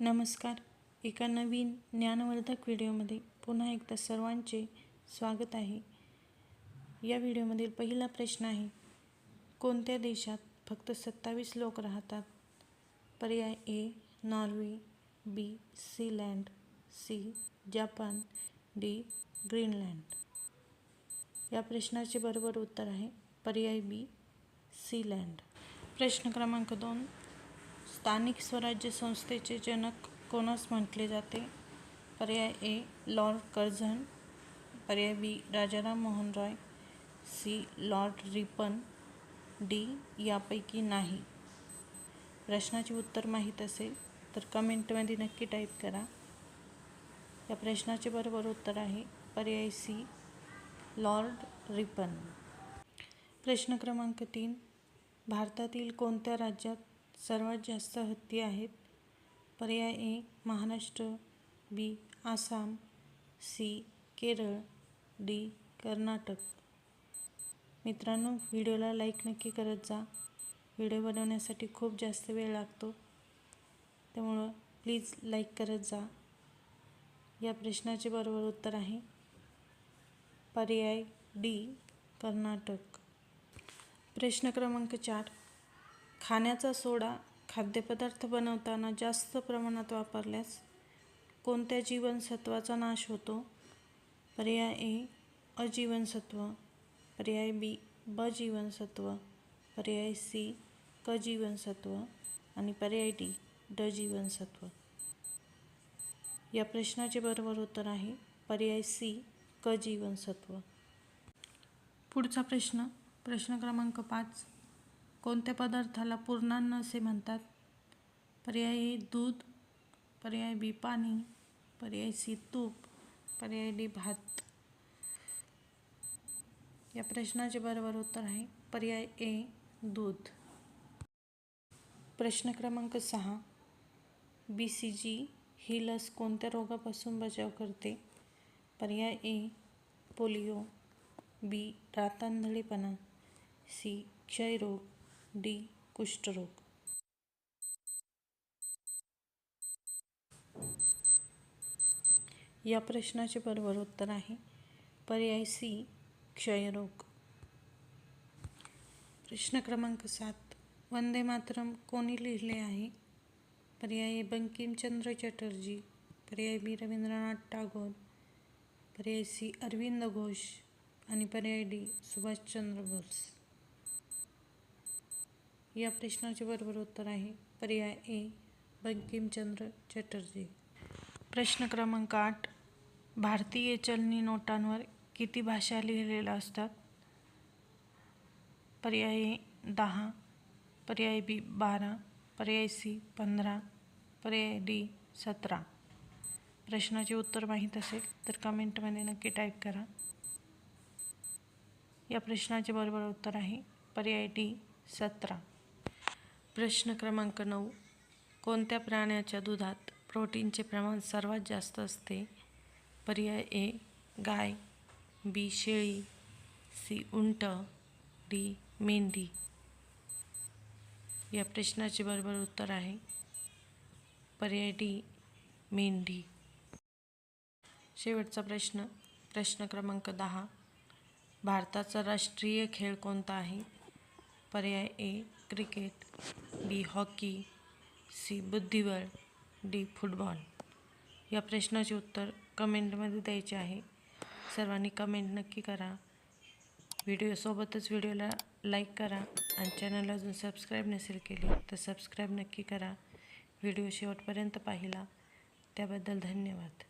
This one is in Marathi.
नमस्कार. एका नवीन ज्ञानवर्धक व्हिडिओमध्ये पुन्हा एकदा सर्वांचे स्वागत आहे. या व्हिडिओमधील पहिला प्रश्न आहे, कोणत्या देशात फक्त 27 लोक राहतात? पर्याय A Norway, B Sealand, C Japan, D Greenland. या प्रश्नाचे बरोबर उत्तर आहे पर्याय बी सीलँड. प्रश्न क्रमांक 2, स्थानिक स्वराज्य संस्थेचे जनक कोणास म्हटले जाते? पर्याय ए लॉर्ड कर्झन, पर्याय B Rajaram Mohan Roy, C lord Ripon, D यापैकी नाही. प्रश्नाचे उत्तर माहीत असेल तर कमेंटमध्ये नक्की टाईप करा. या प्रश्नाचे बरोबर उत्तर आहे पर्याय सी लॉर्ड रिपन. प्रश्न क्रमांक 3, भारतातील कोणत्या राज्यात सर्वात जास्त हत्ती आहेत? पर्याय ए महाराष्ट्र, बी आसाम, सी केरळ, डी कर्नाटक. मित्रांनो, व्हिडिओला लाईक नक्की करत जा. व्हिडिओ बनवण्यासाठी खूप जास्त वेळ लागतो, त्यामुळं प्लीज लाईक करत जा. या प्रश्नाचे बरोबर उत्तर आहे पर्याय डी कर्नाटक. प्रश्न क्रमांक 4, खाण्याचा सोडा खाद्यपदार्थ बनवताना जास्त प्रमाणात वापरल्यास कोणत्या जीवनसत्वाचा नाश होतो? पर्याय ए अजीवनसत्व, पर्याय बी ब जीवनसत्व, पर्याय सी क जीवनसत्व आणि पर्याय डी ड जीवनसत्व. या प्रश्नाचे बरोबर उत्तर आहे पर्याय सी क जीवनसत्व. पुढचा प्रश्न, प्रश्न क्रमांक 5, कोणत्या पदार्थाला पूर्णान्न असे म्हणतात? पर्याय ए दूध, पर्याय बी पाणी, पर्याय सी तूप, पर्याय डी भात. या प्रश्नाचे बरोबर उत्तर आहे पर्याय ए दूध. प्रश्न क्रमांक 6, BCG ही लस कोणत्या रोगापासून बचाव करते? पर्याय ए पोलिओ, बी रातआंधळेपणा, सी क्षयरोग, डी कुष्ठरोग. या प्रश्नाचे बरोबर उत्तर आहे पर्याय सी क्षयरोग. प्रश्न क्रमांक 7, वंदे मातरम कोणी लिहिले आहे? पर्याय ए बंकिमचंद्र चटर्जी, पर्याय बी रवींद्रनाथ टागोर, पर्याय सी अरविंद घोष आणि पर्याय डी सुभाषचंद्र बोस. या प्रश्नाचे बरोबर उत्तर आहे पर्याय ए बंकिमचंद्र चटर्जी. प्रश्न क्रमांक 8, भारतीय चलनी नोटांवर किती भाषा लिहिलेल्या असतात? पर्याय ए 10, पर्याय बी 12, पर्याय सी 15, पर्याय डी 17. प्रश्नाचे उत्तर माहीत असेल तर कमेंटमध्ये नक्की टाईप करा. या प्रश्नाचे बरोबर उत्तर आहे पर्याय डी 17. प्रश्न क्रमांक 9, कोणत्या प्राण्याच्या दुधात प्रोटीनचे प्रमाण सर्वात जास्त असते? पर्याय ए गाय, बी शेळी, सी उंट, डी मेंढी. या प्रश्नाचे बरोबर उत्तर आहे पर्याय डी मेंढी. शेवटचा प्रश्न, प्रश्न क्रमांक 10, भारताचा राष्ट्रीय खेळ कोणता आहे? पर्याय ए क्रिकेट, बी हॉकी, सी बुद्धिबळ, डी फुटबॉल. या प्रश्नाचे उत्तर कमेंटमध्ये द्यायचे आहे. सर्वांनी कमेंट नक्की करा. व्हिडिओसोबतच व्हिडिओला लाईक करा आणि चॅनलला अजून सबस्क्राईब नसेल केले तर सबस्क्राईब नक्की करा. व्हिडिओ शेवटपर्यंत पाहिला त्याबद्दल धन्यवाद.